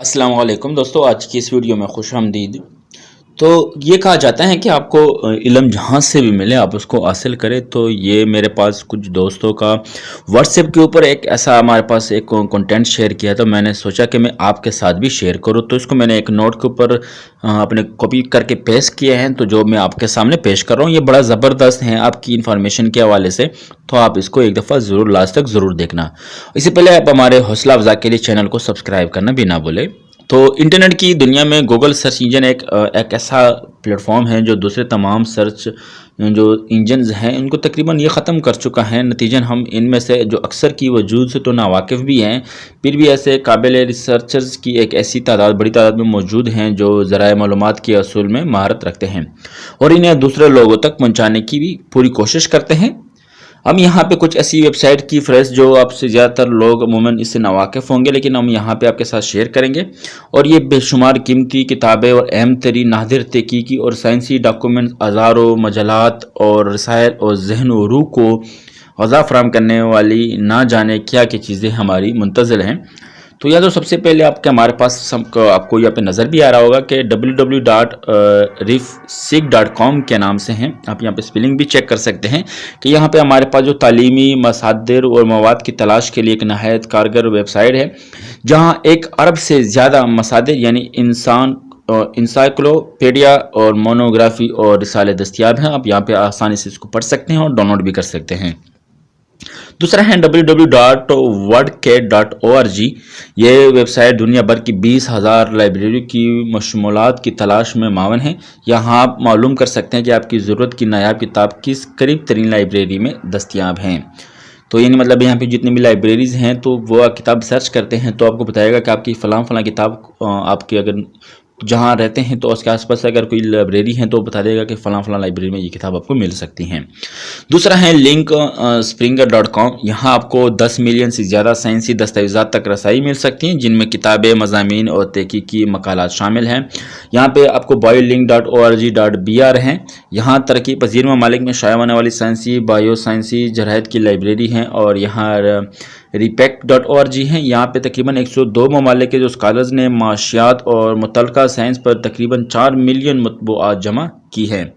अस्सलाम वालेकुम दोस्तों, आज की इस वीडियो में खुश आमदीद। तो ये कहा जाता है कि आपको इल्म जहाँ से भी मिले आप उसको हासिल करें। तो ये मेरे पास कुछ दोस्तों का व्हाट्सएप के ऊपर एक ऐसा हमारे पास एक कंटेंट शेयर किया, तो मैंने सोचा कि मैं आपके साथ भी शेयर करूँ। तो इसको मैंने एक नोट के ऊपर अपने कॉपी करके पेस्ट किए हैं, तो जो मैं आपके सामने पेश कर रहा हूँ ये बड़ा ज़बरदस्त है आपकी इन्फॉर्मेशन के हवाले से। तो आप इसको एक दफ़ा ज़रूर लास्ट तक ज़रूर देखना। इससे पहले आप हमारे हौसला अफजा के लिए चैनल को सब्सक्राइब करना भी ना भूलें। तो इंटरनेट की दुनिया में गूगल सर्च इंजन एक ऐसा प्लेटफॉर्म है जो दूसरे तमाम सर्च जो इंजन्स हैं उनको तकरीबन ये ख़त्म कर चुका है। नतीजन हम इनमें से जो अक्सर की वजूद से तो नावाकिफ़ भी हैं, फिर भी ऐसे काबिल रिसर्चर्स की एक ऐसी तादाद बड़ी तादाद में मौजूद हैं जो ज़राए मालूमात के असूल में महारत रखते हैं और इन्हें दूसरे लोगों तक पहुँचाने की भी पूरी कोशिश करते हैं। हम यहाँ पे कुछ ऐसी वेबसाइट की फ्रेस जो आपसे ज़्यादातर लोग अमूमन इससे नावाकिफ़ होंगे, लेकिन हम यहाँ पे आपके साथ शेयर करेंगे। और ये बेशुमार कीमती किताबें और अहम तरीन नादिर तहकीकी और साइंसी डॉक्यूमेंट्स, हज़ारों मजलात और रसायल और ज़हन व रूह को ग़ज़ा फराहम करने वाली ना जाने क्या क्या चीज़ें हमारी मुंतज़िर हैं। तो या तो सबसे पहले हमारे पास आपको यहाँ पे नज़र भी आ रहा होगा कि www.rifseek.com के नाम से हैं। आप यहाँ पे स्पेलिंग भी चेक कर सकते हैं कि यहाँ पे हमारे पास जो तालीमी मसादिर और मवाद की तलाश के लिए एक नहायत कारगर वेबसाइट है, जहाँ 1 अरब से ज़्यादा मसादिर यानी इंसाइक्लोपीडिया और मोनोग्राफी और रिसाले दस्तियाब हैं। आप यहाँ पे आसानी से इसको पढ़ सकते हैं और डाउनलोड भी कर सकते हैं। दूसरा है www.wordcat.org। ये वेबसाइट दुनिया भर की 20,000 लाइब्रेरी की मशमूलात की तलाश में मावन है। यहाँ आप मालूम कर सकते हैं कि आपकी ज़रूरत की नायाब किताब किस करीब तरीन लाइब्रेरी में दस्तियाब हैं। तो यानी मतलब यहाँ पे जितनी भी लाइब्रेरीज़ हैं तो वो किताब सर्च करते हैं तो आपको बताएगा कि आपकी फ़लाँ किताब आपकी अगर जहाँ रहते हैं तो उसके आसपास अगर कोई लाइब्रेरी है तो बता देगा कि फ़लाँ लाइब्रेरी में ये किताब आपको मिल सकती हैं। दूसरा है लिंक springer.com। यहाँ आपको 10 मिलियन से ज़्यादा साइंसी दस्तावेज़ात तक रसाई मिल सकती हैं, जिनमें किताबें, मज़ामीन और तहकीकी मकालात शामिल हैं। यहाँ पे आपको biolink.org.br हैं। यहाँ तरक्की पजीर ममालिक में शाया होने वाली साइंसी, बायो साइंसी जरायत की लाइब्रेरी हैं। और यहाँ repack.org हैं। यहाँ पे तकरीबन 102 ममालिक के जो स्कॉलर्स ने माशियात और मुतल्लिका साइंस पर तकरीबन 4 मिलियन मतबूआत जमा की है।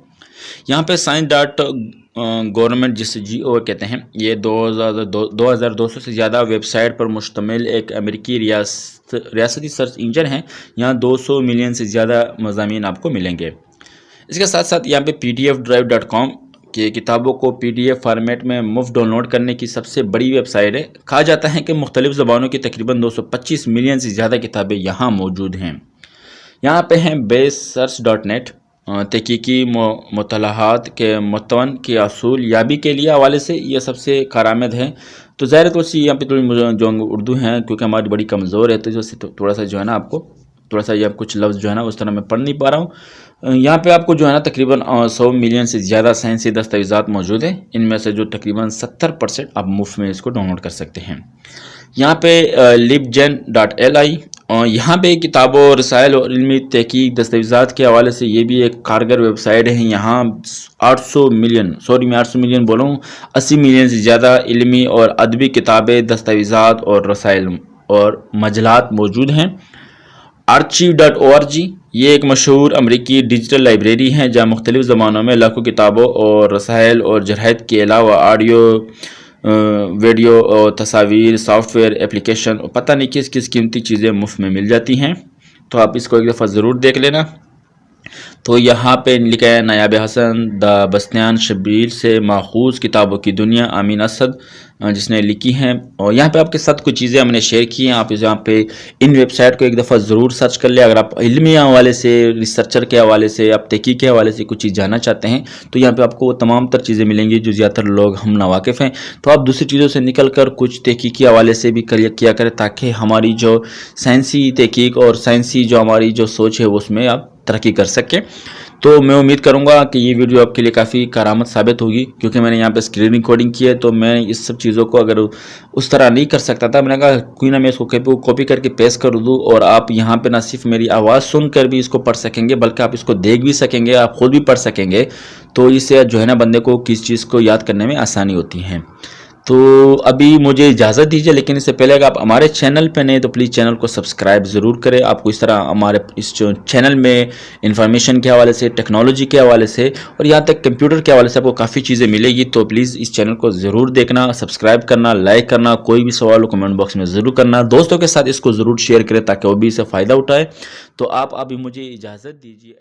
यहाँ पे साइंस.गवर्नमेंट जिसे GO कहते हैं, ये 2200 से ज़्यादा वेबसाइट पर मुश्तमिल एक अमेरिकी रियासती सर्च इंजन है। यहाँ 200 मिलियन से ज़्यादा मज़ामीन आपको मिलेंगे। इसके साथ साथ यहाँ पे pdfdrive.com कि किताबों को PDF फॉर्मेट में मुफ्त डाउनलोड करने की सबसे बड़ी वेबसाइट है। कहा जाता है कि मुख्तलिफ़ ज़बानों की तकरीबन 225 मिलियन से ज़्यादा किताबें यहाँ मौजूद हैं। यहाँ पे हैं बेससर्च.net तहकीकी मुतलाहात के मतवन के असूल याबी के लिए हवाले से ये सबसे कारआमद है। तो ज़ाहिर तौर से यहाँ पे थोड़ी जो उर्दू हैं क्योंकि हमारी बड़ी कमज़ोर है, तो जैसे थोड़ा सा जो है ना आपको थोड़ा सा ये कुछ लफ्ज़ जो है ना उस तरह मैं पढ़ नहीं पा रहा हूँ। यहाँ पे आपको जो है ना तकरीबन 100 मिलियन से ज़्यादा साइंसी दस्तावेज़ात मौजूद हैं। इनमें से जो तकरीबन 70% आप मुफ्त में इसको डाउनलोड कर सकते हैं। यहाँ पे libgen.li और यहाँ पे किताबों, रसायल और इल्मी तहकीक दस्तावेज़ात के हवाले से ये भी एक कारगर वेबसाइट है। यहाँ 800 मिलियन बोला हूँ 80 मिलियन से ज़्यादा इल्मी और अदबी किताबें, दस्तावेज़ात और रसायल और मजलात मौजूद हैं। archive.org ये एक मशहूर अमरीकी डिजिटल लाइब्रेरी है जहाँ मुख्तलिफ़ ज़बानों में लाखों किताबों और रसायल और जरायद के अलावा ऑडियो, वीडियो और तस्वीर, सॉफ्टवेयर, एप्लीकेशन और पता नहीं किस किस कीमती चीज़ें मुफ्त में मिल जाती हैं। तो आप इसको एक दफ़ा ज़रूर देख लेना। तो यहाँ पे लिखा है नायाब हसन द बस्तियान शबीर से माखूज किताबों की दुनिया, अमीन असद जिसने लिखी हैं। और यहाँ पे आपके साथ कुछ चीज़ें हमने शेयर की हैं। आप यहाँ पे इन वेबसाइट को एक दफ़ा ज़रूर सर्च कर ले। अगर आप इल्मी हवाले से, रिसर्चर के हवाले से, आप तहकीक के हवाले से कुछ चीज़ जानना चाहते हैं तो यहाँ पे आपको वो तमाम तर चीज़ें मिलेंगी जो ज़्यादातर लोग हम नावाकिफ़ हैं। तो आप दूसरी चीज़ों से निकल कर कुछ तहकीकी हवाले से भी किया करें ताकि हमारी जो साइंसी तहकीक और साइंसी जो हमारी जो सोच है उसमें आप तरक्की कर सकें। तो मैं उम्मीद करूंगा कि ये वीडियो आपके लिए काफ़ी करामत साबित होगी, क्योंकि मैंने यहाँ पे स्क्रीन रिकॉर्डिंग की है तो मैं इस सब चीज़ों को अगर उस तरह नहीं कर सकता था, मैंने कहा कोई ना मैं इसको कॉपी करके पेस्ट कर दूँ और आप यहाँ पे ना सिर्फ मेरी आवाज़ सुनकर भी इसको पढ़ सकेंगे बल्कि आप इसको देख भी सकेंगे, आप ख़ुद भी पढ़ सकेंगे। तो इससे जो है ना बंदे को किस चीज़ को याद करने में आसानी होती है। تو ابھی مجھے اجازت دیجیے، لیکن اس سے پہلے اگر آپ ہمارے چینل پہ نہیں تو پلیز چینل کو سبسکرائب ضرور کریں۔ آپ کو اس طرح ہمارے اس چینل میں انفارمیشن کے حوالے سے، ٹیکنالوجی کے حوالے سے اور یہاں تک کمپیوٹر کے حوالے سے آپ کو کافی چیزیں ملے گی، تو پلیز اس چینل کو ضرور دیکھنا، سبسکرائب کرنا، لائک کرنا، کوئی بھی سوال ہو کمنٹ باکس میں ضرور کرنا، دوستوں کے ساتھ اس کو ضرور شیئر کریں تاکہ وہ بھی اس سے فائدہ اٹھائے۔ تو آپ ابھی مجھے اجازت دیجیے۔